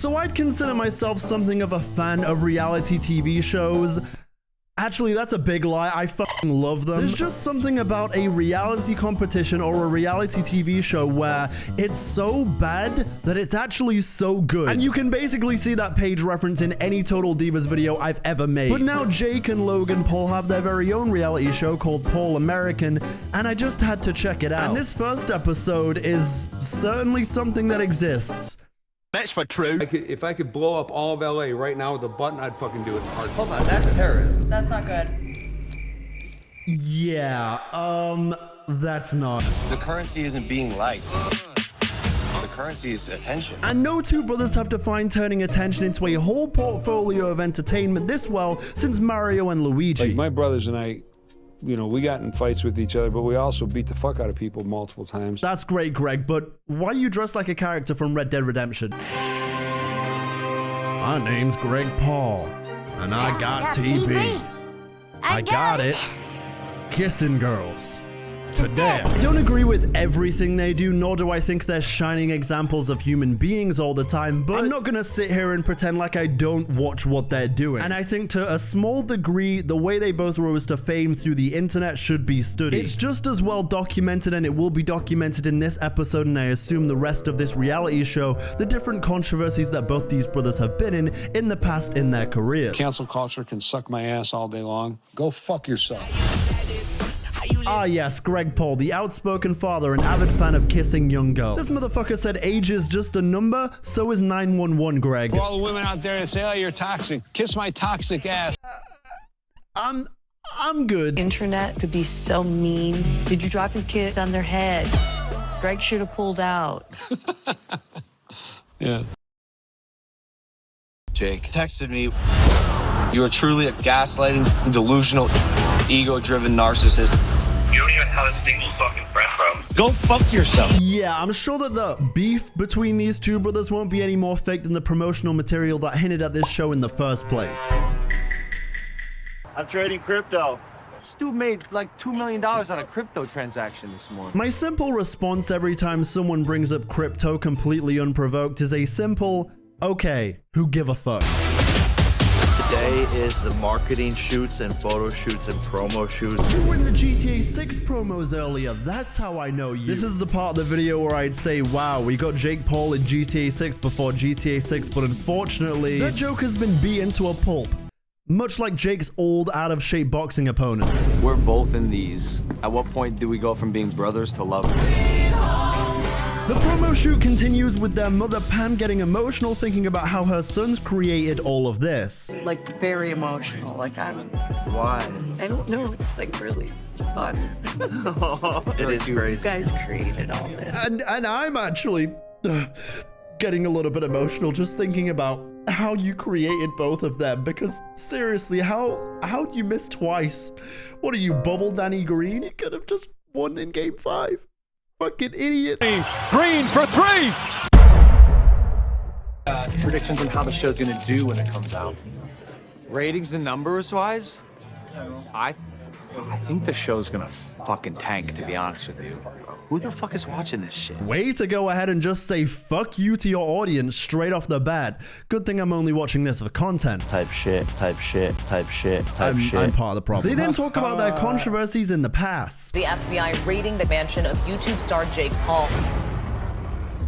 So I'd consider myself something of a fan of reality TV shows. Actually, that's a big lie. I fucking love them. There's just something about a reality competition or a reality TV show where it's so bad that it's actually so good. And you can basically see that page reference in any Total Divas video I've ever made. But now Jake and Logan Paul have their very own reality show called Paul American, and I just had to check it out. And this first episode is certainly something that exists. That's for true. If I could blow up all of LA right now with a button, I'd fucking do it in a heartbeat. Hold on, that's terrorism. That's not good. Yeah, that's not. The currency isn't being liked. The currency is attention. And no two brothers have defined turning attention into a whole portfolio of entertainment this well since Mario and Luigi. Like my brothers and I, you know, we got in fights with each other, but we also beat the fuck out of people multiple times. That's great, Greg, but why are you dressed like a character from Red Dead Redemption? My name's Greg Paul, and I got TV. I got it. Kissing girls. Today. I don't agree with everything they do, nor do I think they're shining examples of human beings all the time, but I'm not gonna sit here and pretend like I don't watch what they're doing. And I think to a small degree, the way they both rose to fame through the internet should be studied. It's just as well documented, and it will be documented in this episode, and I assume the rest of this reality show, the different controversies that both these brothers have been in the past in their careers. Cancel culture can suck my ass all day long. Go fuck yourself. Ah yes, Greg Paul, the outspoken father and avid fan of kissing young girls. This motherfucker said age is just a number, so is 911, Greg. For all the women out there that say, oh, you're toxic, kiss my toxic ass. I'm good. Internet could be so mean. Did you drop your kids on their head? Greg should have pulled out. Yeah. Jake texted me. You are truly a gaslighting, delusional, ego-driven narcissist. You don't even have a single fucking friend, bro. Go fuck yourself. Yeah, I'm sure that the beef between these two brothers won't be any more fake than the promotional material that hinted at this show in the first place. I'm trading crypto. This dude made like $2 million on a crypto transaction this morning. My simple response every time someone brings up crypto completely unprovoked is a simple, okay, who give a fuck? Today is the marketing shoots and photo shoots and promo shoots. You were in the GTA 6 promos earlier, that's how I know you. This is the part of the video where I'd say, wow, we got Jake Paul in GTA 6 before GTA 6, but unfortunately, that joke has been beaten to a pulp. Much like Jake's old, out-of-shape boxing opponents. We're both in these. At what point do we go from being brothers to lovers? The promo shoot continues with their mother Pam getting emotional thinking about how her sons created all of this. Like, very emotional. Like, Why? I don't know. It's like really fun. It is You crazy. guys created all this. And I'm actually getting a little bit emotional just thinking about how you created both of them, because seriously, how do you miss twice? What are you, Bubble Danny Green? You could have just won in game 5. Fucking idiot. Green for 3! Predictions on how the show's gonna do when it comes out. Ratings and numbers wise, I think the show's gonna fucking tank, to be honest with you. Who the fuck is watching this shit? Way to go ahead and just say fuck you to your audience straight off the bat. Good thing I'm only watching this for content. Type shit, type shit, type shit, type shit. I'm part of the problem. They then talk about their controversies in the past. The FBI raiding the mansion of YouTube star Jake Paul.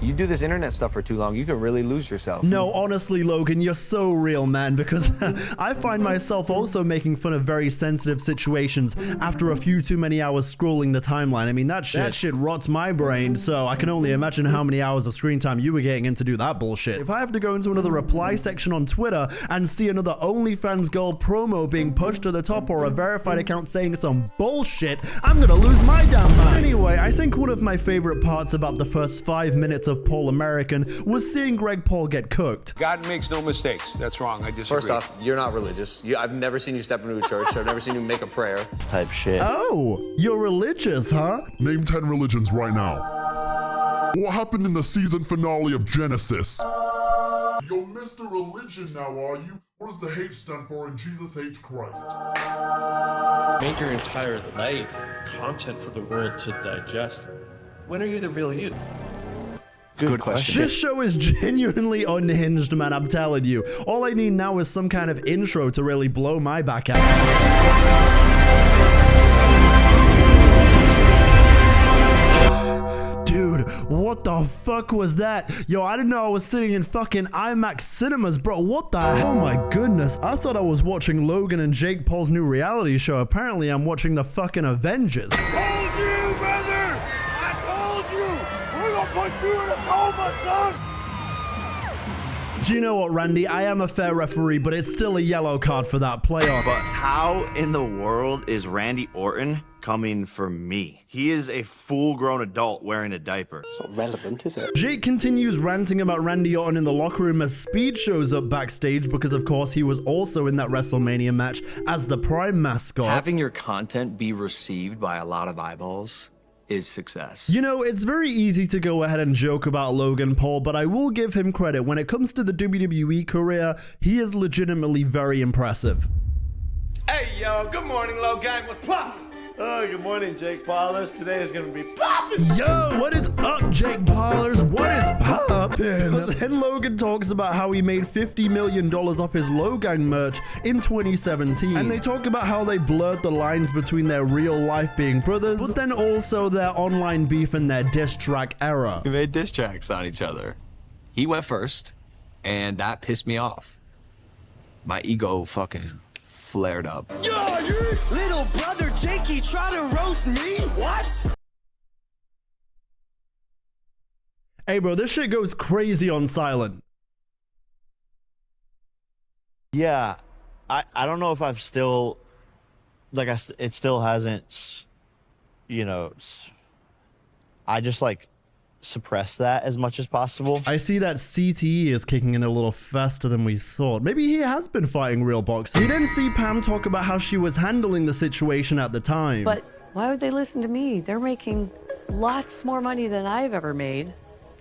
You do this internet stuff for too long, you can really lose yourself. No, honestly, Logan, you're so real, man, because I find myself also making fun of very sensitive situations after a few too many hours scrolling the timeline. I mean, that shit rots my brain, so I can only imagine how many hours of screen time you were getting in to do that bullshit. If I have to go into another reply section on Twitter and see another OnlyFans girl promo being pushed to the top or a verified account saying some bullshit, I'm gonna lose my damn mind. Anyway, I think one of my favorite parts about the first 5 minutes of Paul American was seeing Greg Paul get cooked. God makes no mistakes. That's wrong. I disagree. First off, you're not religious. I've never seen you step into a church. I've never seen you make a prayer. Type shit. Oh, you're religious, huh? Name 10 religions right now. What happened in the season finale of Genesis? You're Mr. Religion now, are you? What does the H stand for in Jesus H. Christ? Made your entire life content for the world to digest. When are you the real you? Good question. This show is genuinely unhinged, man, I'm telling you. All I need now is some kind of intro to really blow my back out. Dude, what the fuck was that? Yo, I didn't know I was sitting in fucking IMAX cinemas, bro. What the hell? Oh my goodness. I thought I was watching Logan and Jake Paul's new reality show. Apparently, I'm watching the fucking Avengers. I told you, brother! I told you! We're gonna put you in a coma, son! Do you know what, Randy? I am a fair referee, but it's still a yellow card for that playoff. But how in the world is Randy Orton coming for me? He is a full-grown adult wearing a diaper. It's not relevant, is it? Jake continues ranting about Randy Orton in the locker room as Speed shows up backstage because, of course, he was also in that WrestleMania match as the Prime mascot. Having your content be received by a lot of eyeballs is success. You know, it's very easy to go ahead and joke about Logan Paul, but I will give him credit. When it comes to the WWE career, he is legitimately very impressive. Hey, yo, good morning, Logan. What's poppin'? Oh, good morning, Jake Paulers. Today is gonna be poppin'. Yo, what is up, Jake Paulers? What is poppin'? Then Logan talks about how he made $50 million off his Logan merch in 2017. And they talk about how they blurred the lines between their real life being brothers, but then also their online beef and their diss track era. We made diss tracks on each other. He went first, and that pissed me off. My ego fucking flared up. Yo, you little brother Jakey try to roast me? What? Hey, bro, this shit goes crazy on silent. Yeah, I don't know if I've still, like, it still hasn't, you know, I just, like, suppress that as much as possible. I see that CTE is kicking in a little faster than we thought. Maybe he has been fighting real boxers. We then see Pam talk about how she was handling the situation at the time. But why would they listen to me? They're making lots more money than I've ever made.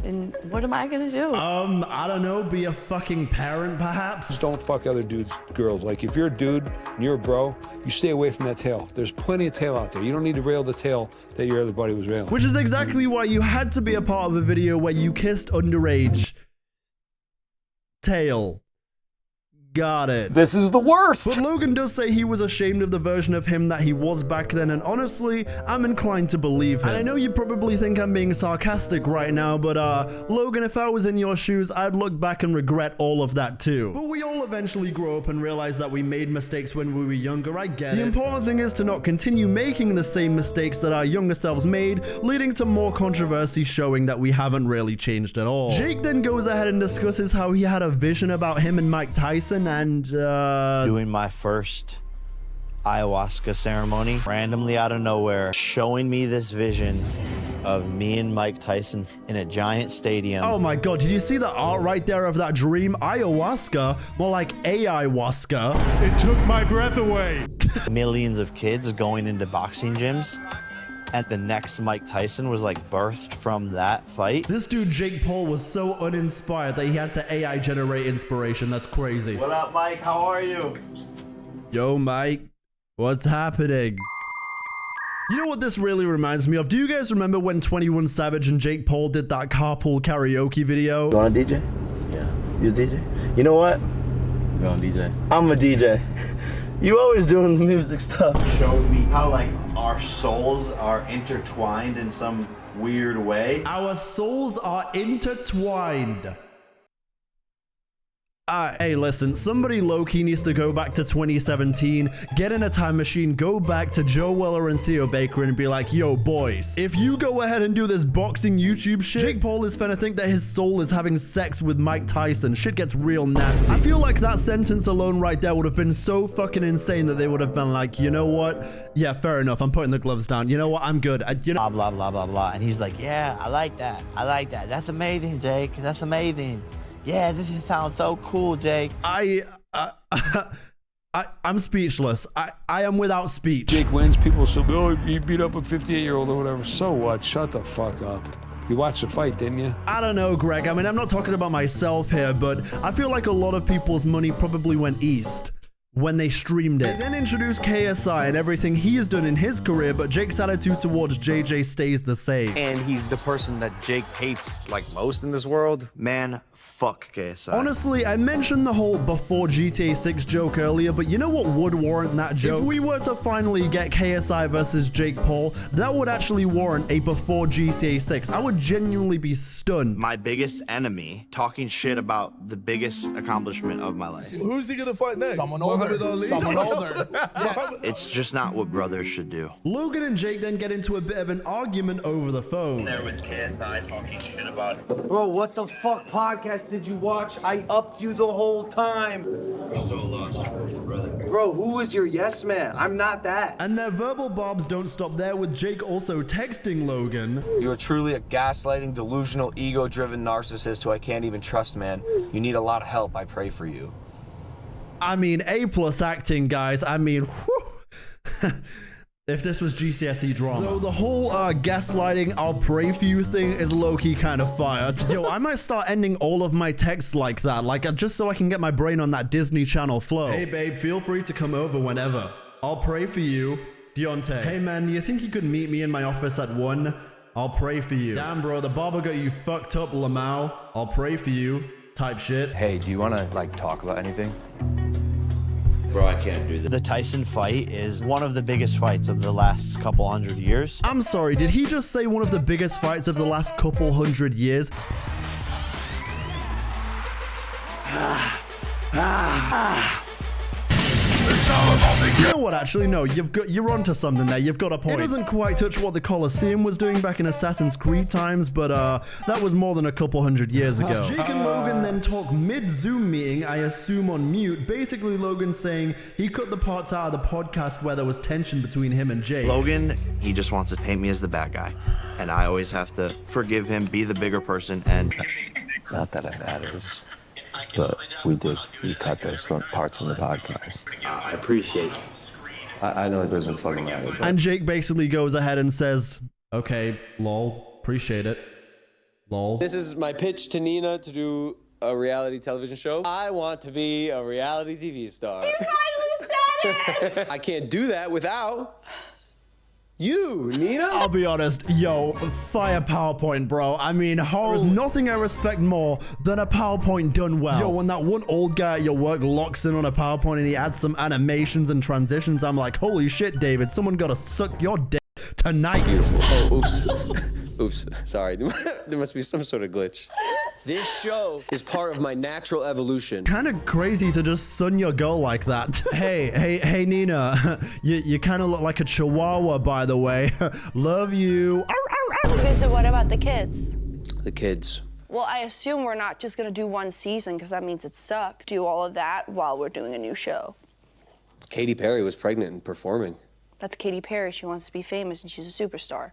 And what am I gonna do? I don't know, be a fucking parent perhaps? Just don't fuck other dudes' girls. Like, if you're a dude and you're a bro, you stay away from that tail. There's plenty of tail out there. You don't need to rail the tail that your other buddy was railing. Which is exactly why you had to be a part of a video where you kissed underage. Tail. Got it. This is the worst! But Logan does say he was ashamed of the version of him that he was back then, and honestly, I'm inclined to believe him. And I know you probably think I'm being sarcastic right now, but Logan, if I was in your shoes, I'd look back and regret all of that too. But we all eventually grow up and realize that we made mistakes when we were younger, I get it. The important thing is to not continue making the same mistakes that our younger selves made, leading to more controversy showing that we haven't really changed at all. Jake then goes ahead and discusses how he had a vision about him and Mike Tyson, and doing my first ayahuasca ceremony, randomly out of nowhere, showing me this vision of me and Mike Tyson in a giant stadium. Oh my god, did you see the art right there of that dream? Ayahuasca, more like ayahuasca. It took my breath away. Millions of kids going into boxing gyms. And the next Mike Tyson was like birthed from that fight. This dude, Jake Paul, was so uninspired that he had to AI generate inspiration. That's crazy. What up, Mike? How are you? Yo, Mike. What's happening? You know what this really reminds me of? Do you guys remember when 21 Savage and Jake Paul did that carpool karaoke video? You want a DJ? Yeah. You a DJ? You know what? Go on, DJ. I'm a DJ. You always doing the music stuff. Showed me how, like, our souls are intertwined in some weird way. Our souls are intertwined. Hey, listen, somebody low-key needs to go back to 2017, get in a time machine, go back to Joe Weller and Theo Baker and be like, yo, boys, if you go ahead and do this boxing YouTube shit, Jake Paul is finna think that his soul is having sex with Mike Tyson. Shit gets real nasty. I feel like that sentence alone right there would have been so fucking insane that they would have been like, you know what? Yeah, fair enough. I'm putting the gloves down. You know what? I'm good. You know, blah, blah, blah, blah. And he's like, yeah, I like that. I like that. That's amazing, Jake. That's amazing. Yeah, this sounds so cool, Jake. I'm speechless. I am without speech. Jake wins, people say, oh, he beat up a 58-year-old or whatever. So what? Shut the fuck up. You watched the fight, didn't you? I don't know, Greg. I mean, I'm not talking about myself here, but I feel like a lot of people's money probably went east when they streamed it. They then introduced KSI and everything he has done in his career, but Jake's attitude towards JJ stays the same. And he's the person that Jake hates like most in this world. Man, fuck KSI. Honestly, I mentioned the whole before GTA 6 joke earlier, but you know what would warrant that joke? If we were to finally get KSI versus Jake Paul, that would actually warrant a before GTA 6. I would genuinely be stunned. My biggest enemy talking shit about the biggest accomplishment of my life. Who's he gonna fight next? Someone older. Someone older. It's just not what brothers should do. Logan and Jake then get into a bit of an argument over the phone. There with KSI talking shit about Bro, what the fuck podcast did you watch? I upped you the whole time. so lost, brother. Bro, who was your yes man? I'm not that. And their verbal barbs don't stop there, with Jake also texting Logan. You are truly a gaslighting, delusional, ego-driven narcissist who I can't even trust, man. You need a lot of help. I pray for you. I mean, A+ acting, guys. I mean, whew. If this was GCSE drama. Though the whole gaslighting, I'll pray for you thing is low-key kind of fired. Yo, I might start ending all of my texts like that, just so I can get my brain on that Disney Channel flow. Hey babe, feel free to come over whenever. I'll pray for you. Deonte. Hey man, do you think you could meet me in my office at 1? I'll pray for you. Damn bro, the barber got you fucked up, Lamau. I'll pray for you. Type shit. Hey, do you want to like talk about anything? Bro, I can't do this. The Tyson fight is one of the biggest fights of the last couple hundred years. I'm sorry, did he just say one of the biggest fights of the last couple hundred years? You know what, actually, no, you're onto something there. You've got a point. It doesn't quite touch what the Colosseum was doing back in Assassin's Creed times, but that was more than a couple hundred years ago. Jake and Logan then talk mid-Zoom meeting, I assume on mute. Basically, Logan saying he cut the parts out of the podcast where there was tension between him and Jake. Logan, he just wants to paint me as the bad guy. And I always have to forgive him, be the bigger person, and... Not that it matters, but we cut those front parts from the podcast. I appreciate it. I know it doesn't fucking matter. But... And Jake basically goes ahead and says, okay, lol, appreciate it, lol. This is my pitch to Nina to do a reality television show. I want to be a reality TV star. You finally said it! I can't do that without you, Nina. I'll be honest, yo, fire PowerPoint, bro. I mean, there's nothing I respect more than a PowerPoint done well. Yo, when that one old guy at your work locks in on a PowerPoint and he adds some animations and transitions, I'm like, holy shit, David, someone gotta suck your dick tonight. Beautiful. Oh, oops. Oops, sorry. There must be some sort of glitch. This show is part of my natural evolution. Kind of crazy to just sun your girl like that. hey, Nina, you kind of look like a chihuahua, by the way. Love you. Okay, so what about the kids? The kids. Well, I assume we're not just gonna do one season because that means it sucks. Do all of that while we're doing a new show. Katy Perry was pregnant and performing. That's Katy Perry. She wants to be famous and she's a superstar.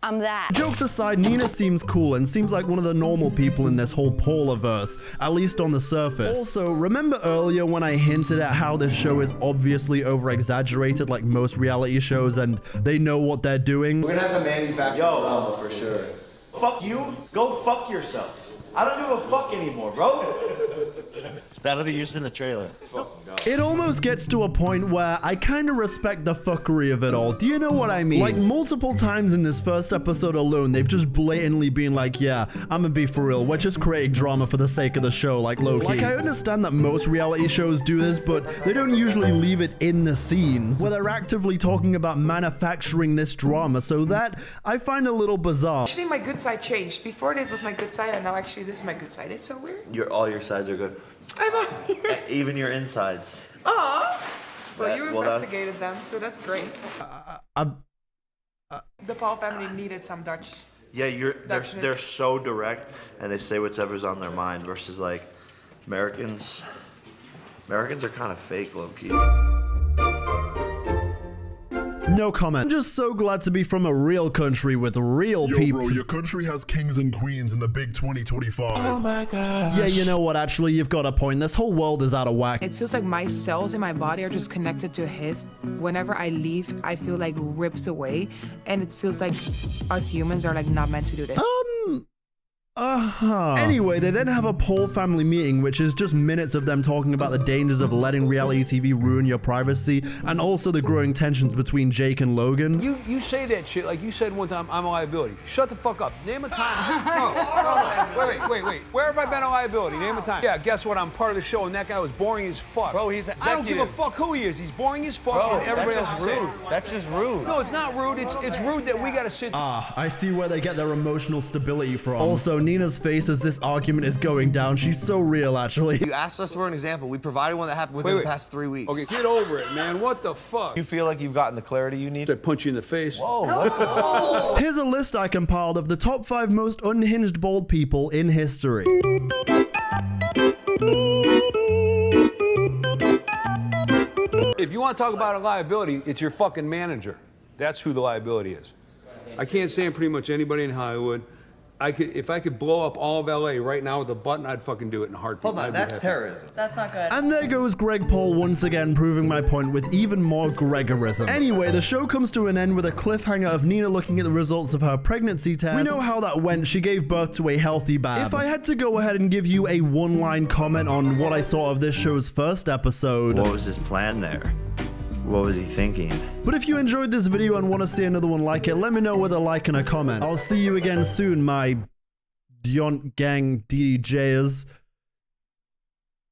I'm that. Jokes aside, Nina seems cool and seems like one of the normal people in this whole Paulaverse, at least on the surface. Also, remember earlier when I hinted at how this show is obviously over-exaggerated like most reality shows and they know what they're doing? We're gonna have to manufacture Alma for sure. Fuck you, go fuck yourself. I don't give a fuck anymore, bro. That'll be used in the trailer. It almost gets to a point where I kind of respect the fuckery of it all. Do you know what I mean? Like multiple times in this first episode alone, they've just blatantly been like, yeah, I'm gonna be for real. We're just creating drama for the sake of the show, like low-key. Like I understand that most reality shows do this, but they don't usually leave it in the scenes where they're actively talking about manufacturing this drama. So that I find a little bizarre. Actually, my good side changed. Before this was my good side, and now actually this is my good side. It's so weird. All your sides are good. I know. Even your insides. Aw. Well, you investigated them, so that's great. The Paul family needed some Dutch. Yeah, they're so direct, and they say whatever's on their mind. Versus like Americans are kind of fake, low key. No comment. I'm just so glad to be from a real country with real people. Yo, bro, your country has kings and queens in the big 2025. Oh my god. Yeah, you know what? Actually, you've got a point. This whole world is out of whack. It feels like my cells in my body are just connected to his. Whenever I leave, I feel like rips away, and it feels like us humans are like not meant to do this. Anyway, they then have a Paul family meeting, which is just minutes of them talking about the dangers of letting reality TV ruin your privacy, and also the growing tensions between Jake and Logan. You say that shit like you said one time, I'm a liability. Shut the fuck up. Name a time. No. Wait. Where have I been a liability? Name a time. Yeah, guess what? I'm part of the show, and that guy was boring as fuck. Bro, he's executive. I don't give a fuck who he is. He's boring as fuck. Bro, and everybody that's else just is rude. That's just rude. No, it's not rude. It's rude that we gotta sit. I see where they get their emotional stability from. Also, Nina's face as this argument is going down. She's so real, actually. You asked us for an example. We provided one that happened within the past 3 weeks. Okay, get over it, man. What the fuck? You feel like you've gotten the clarity you need? I punch you in the face. Whoa, what the fuck? Here's a list I compiled of the top 5 most unhinged bald people in history. If you want to talk about a liability, it's your fucking manager. That's who the liability is. I can't stand pretty much anybody in Hollywood. If I could blow up all of LA right now with a button, I'd fucking do it in a heartbeat. Hold on, that's terrorism. That's not good. And there goes Greg Paul once again proving my point with even more Gregorism. Anyway, the show comes to an end with a cliffhanger of Nina looking at the results of her pregnancy test. We know how that went. She gave birth to a healthy bab. If I had to go ahead and give you a one-line comment on what I thought of this show's first episode... What was his plan there? What was he thinking? But if you enjoyed this video and want to see another one like it, let me know with a like and a comment. I'll see you again soon, my Deonte gang DJs.